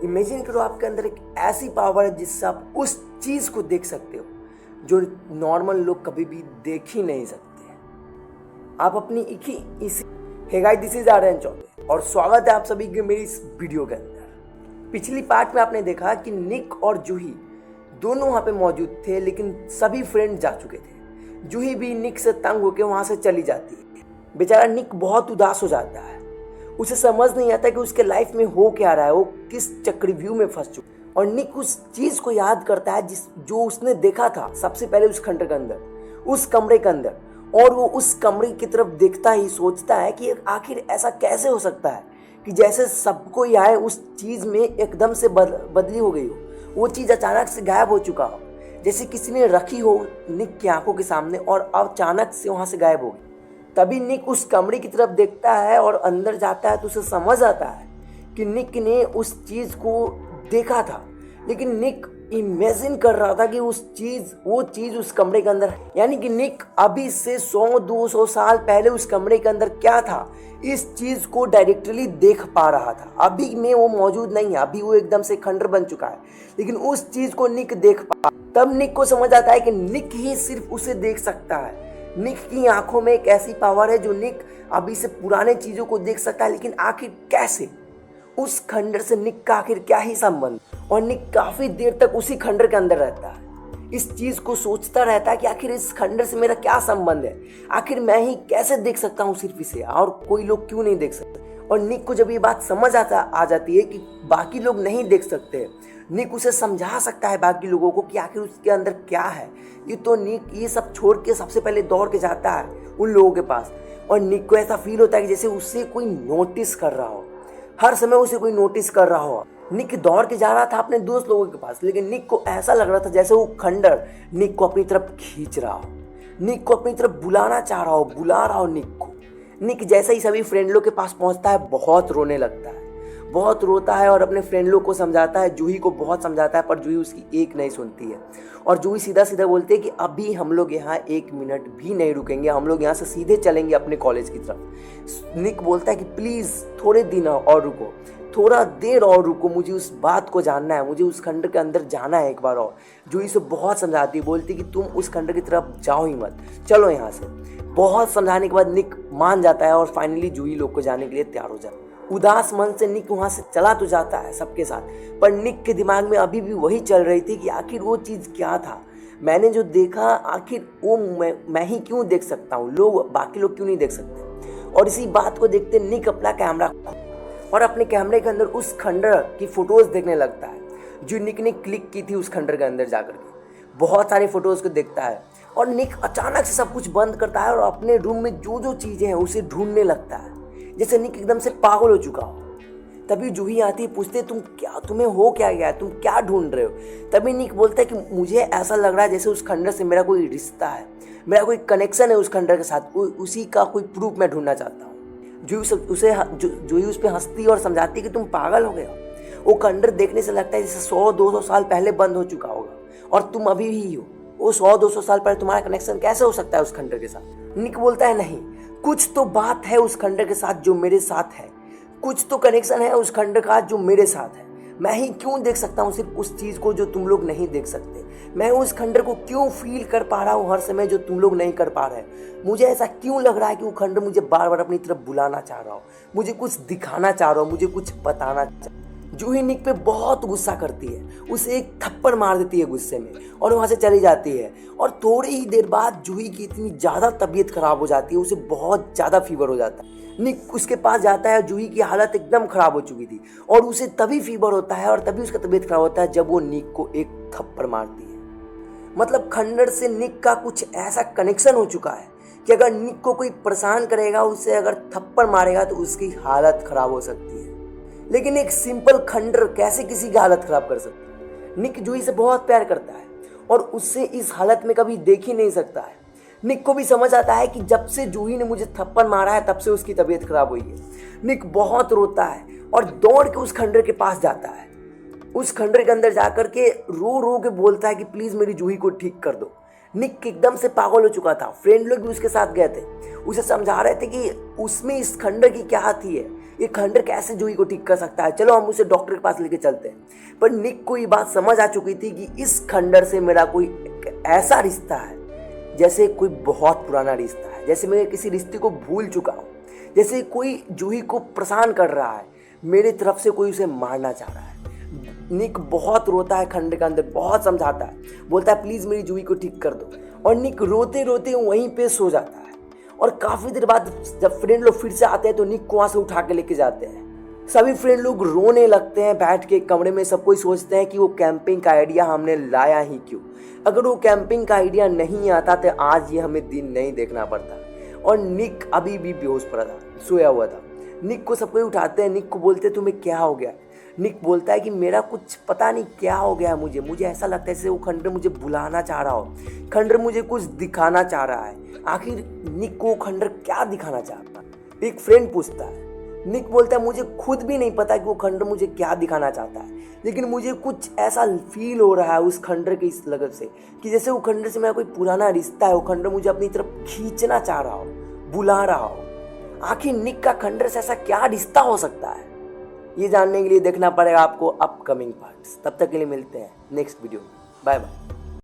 Imagine करो आपके अंदर एक ऐसी पावर है जिससे आप उस चीज़ को देख सकते हो जो नॉर्मल लोग कभी भी देख ही नहीं सकते। आप अपनी इसी hey guys, this is Aryan Chaubey और स्वागत है आप सभी के मेरी इस वीडियो के अंदर। पिछली पार्ट में आपने देखा कि निक और जूही दोनों वहाँ पे मौजूद थे, लेकिन सभी फ्रेंड जा चुके थे। जूही भी निक से तंग होकर वहाँ से चली जाती है। बेचारा निक बहुत उदास हो जाता है। उसे समझ नहीं आता कि उसके लाइफ में हो क्या रहा है, वो किस चक्रव्यूह में फंस चुका है। और निक उस चीज को याद करता है जो उसने देखा था सबसे पहले उस खंडर के अंदर, उस कमरे के अंदर। और वो उस कमरे की तरफ देखता ही सोचता है कि आखिर ऐसा कैसे हो सकता है कि जैसे सबको आए उस चीज में एकदम से बदली हो गई हो, वो चीज अचानक से गायब हो चुका हो, जैसे किसी ने रखी हो निक की आंखों के सामने और अचानक से वहां से गायब हो गई। तभी निक उस कमरे की तरफ देखता है और अंदर जाता है तो उसे समझ आता है कि निक ने उस चीज को देखा था, लेकिन निक इमेजिन कर रहा था कि वो चीज उस कमरे के अंदर, यानी कि निक अभी से 100-200 साल पहले उस कमरे के अंदर क्या था इस चीज को डायरेक्टली देख पा रहा था। अभी में वो मौजूद नहीं है, अभी वो एकदम से खंडर बन चुका है, लेकिन उस चीज को निक देख पा। तब निक को समझ आता है कि निक ही सिर्फ उसे देख सकता है। निक की आंखों में एक ऐसी पावर है जो निक अभी से पुराने चीजों को देख सकता है, लेकिन आखिर कैसे? उस खंडर से निक का आखिर क्या ही संबंध? और निक काफी देर तक उसी खंडर के अंदर रहता है, इस चीज को सोचता रहता है कि आखिर इस खंडर से मेरा क्या संबंध है, आखिर मैं ही कैसे देख सकता हूँ सिर्फ इसे, और कोई लोग क्यों नहीं देख सकते। और निक को जब ये बात समझ आ जाती है कि बाकी लोग नहीं देख सकते, निक उसे समझा सकता है बाकी लोगों को कि आखिर उसके अंदर क्या है। ये तो निक ये सब छोड़ के सबसे पहले दौड़ के जाता है उन लोगों के पास, और निक को ऐसा फील होता है कि जैसे उसे कोई नोटिस कर रहा हो, हर समय उसे कोई नोटिस कर रहा हो। निक दौड़ के जा रहा था अपने दोस्त लोगों के पास, लेकिन निक को ऐसा लग रहा था जैसे वो खंडर निक को अपनी तरफ खींच रहा हो, निक को अपनी तरफ बुला रहा हो निक को। निक जैसे ही सभी फ्रेंड लोग के पास पहुंचता है बहुत रोने लगता है, बहुत रोता है और अपने फ्रेंड लोग को समझाता है, जूही को बहुत समझाता है, पर जूही उसकी एक नहीं सुनती है। और जूही सीधा सीधा बोलती है कि अभी हम लोग यहाँ 1 मिनट भी नहीं रुकेंगे, हम लोग यहाँ से सीधे चलेंगे अपने कॉलेज की तरफ। निक बोलता है कि प्लीज़ थोड़े दिन और रुको, थोड़ा देर और रुको, मुझे उस बात को जानना है, मुझे उस खंडर के अंदर जाना है एक बार और। जूही से बहुत समझाती है, बोलती कि तुम उस खंडर की तरफ जाओ ही मत, चलो यहाँ से। बहुत समझाने के बाद निक मान जाता है और फाइनली जूही लोग को जाने के लिए तैयार हो जाता है। उदास मन से निक वहां से चला तो जाता है सबके साथ, पर निक के दिमाग में अभी भी वही चल रही थी कि आखिर वो चीज़ क्या था, मैंने जो देखा आखिर वो मैं ही क्यों देख सकता हूँ, बाकी लोग क्यों नहीं देख सकते। और इसी बात को देखते निक अपना कैमरा और अपने कैमरे के अंदर उस खंडर की फोटोज देखने लगता है जो निक ने क्लिक की थी उस खंडर के अंदर जाकर के। बहुत सारी फोटोज को देखता है और निक अचानक से सब कुछ बंद करता है और अपने रूम में जो जो चीज़ें हैं उसे ढूंढने लगता है, जैसे निक एकदम से पागल हो चुका हो। तभी जूही आती है, पूछते तुम्हें हो क्या गया, तुम क्या ढूंढ रहे हो। तभी निक बोलता है कि मुझे ऐसा लग रहा है जैसे उस खंडर से मेरा कोई रिश्ता है, मेरा कोई कनेक्शन है उस खंडर के साथ, उसी का कोई प्रूफ मैं ढूंढना चाहता हूँ। जूही उस पर हंसती और समझाती कि तुम पागल हो गए हो, वो खंडर देखने से लगता है जैसे 100-200 साल पहले बंद हो चुका होगा और तुम अभी भी हो। वो 100-200 साल पहले तुम्हारा कनेक्शन कैसे हो सकता है उस खंडर के साथ। निक बोलता है नहीं, कुछ तो बात है उस खंडर के साथ जो मेरे साथ है, कुछ तो कनेक्शन है उस खंडर का जो मेरे साथ है। मैं ही क्यों देख सकता हूँ सिर्फ उस चीज़ को जो तुम लोग नहीं देख सकते। मैं उस खंडर को क्यों फील कर पा रहा हूँ हर समय जो तुम लोग नहीं कर पा रहे। मुझे ऐसा क्यों लग रहा है कि वो खंडर मुझे बार बार अपनी तरफ बुलाना चाह रहा हो, मुझे कुछ दिखाना चाह रहा हो, मुझे कुछ बताना चाह। जूही निक पे बहुत गुस्सा करती है, उसे एक थप्पड़ मार देती है गुस्से में और वहाँ से चली जाती है। और थोड़ी ही देर बाद जूही की इतनी ज़्यादा तबीयत खराब हो जाती है, उसे बहुत ज़्यादा फीवर हो जाता है। निक उसके पास जाता है, जूही की हालत एकदम खराब हो चुकी थी और उसे तभी फीवर होता है और तभी उसका तबीयत खराब होता है जब वो निक को एक थप्पड़ मारती है। मतलब खंडर से निक का कुछ ऐसा कनेक्शन हो चुका है कि अगर निक को कोई परेशान करेगा, उसे अगर थप्पड़ मारेगा तो उसकी हालत खराब हो सकती है। लेकिन एक सिंपल खंडर कैसे किसी की हालत खराब कर सकता है। निक जूही से बहुत प्यार करता है और उससे इस हालत में कभी देख ही नहीं सकता है। निक को भी समझ आता है कि जब से जूही ने मुझे थप्पड़ मारा है तब से उसकी तबीयत खराब हुई है। निक बहुत रोता है और दौड़ के उस खंडर के पास जाता है। उस खंडर के अंदर जाकर के रो रो के बोलता है कि प्लीज मेरी जूही को ठीक कर दो। निक एकदम से पागल हो चुका था। फ्रेंड लोग भी उसके साथ गए थे, उसे समझा रहे थे कि उसमें इस खंडर की क्या थी है ये खंडर कैसे जूही को ठीक कर सकता है, चलो हम उसे डॉक्टर के पास लेके चलते हैं। पर निक को ये बात समझ आ चुकी थी कि इस खंडर से मेरा कोई ऐसा रिश्ता है जैसे कोई बहुत पुराना रिश्ता है, जैसे मैं किसी रिश्ते को भूल चुका हूँ, जैसे कोई जूही को परेशान कर रहा है, मेरी तरफ से कोई उसे मारना चाह रहा है। निक बहुत रोता है खंडर के अंदर, बहुत समझाता है, बोलता है प्लीज़ मेरी जूही को ठीक कर दो, और निक रोते रोते वहीं पे सो जाता है। और काफ़ी देर बाद जब फ्रेंड लोग फिर से आते हैं तो निक को वहाँ से उठा के लेके जाते हैं। सभी फ्रेंड लोग रोने लगते हैं बैठ के कमरे में। सब कोई सोचते हैं कि वो कैंपिंग का आइडिया हमने लाया ही क्यों, अगर वो कैंपिंग का आइडिया नहीं आता तो आज ये हमें दिन नहीं देखना पड़ता। और निक अभी भी बेहोश पड़ा था, सोया हुआ था। निक को सब कोई उठाते हैं, निक को बोलते तुम्हें क्या हो गया। निक बोलता है कि मेरा कुछ पता नहीं क्या हो गया है, मुझे ऐसा लगता है जैसे वो खंडर मुझे बुलाना चाह रहा हो, खंडर मुझे कुछ दिखाना चाह रहा है। आखिर निक को खंडर क्या दिखाना चाहता है, एक फ्रेंड पूछता है। निक बोलता है मुझे खुद भी नहीं पता कि वो खंडर मुझे क्या दिखाना चाहता है, लेकिन मुझे कुछ ऐसा फील हो रहा है उस खंडर के इस लगन से कि जैसे वो खंडर से मेरा कोई पुराना रिश्ता है, वो खंडर मुझे अपनी तरफ खींचना चाह रहा हो, बुला रहा हो। आखिर निक का खंडर से ऐसा क्या रिश्ता हो सकता है, ये जानने के लिए देखना पड़ेगा आपको अपकमिंग पार्ट्स। तब तक के लिए मिलते हैं नेक्स्ट वीडियो में। Bye bye.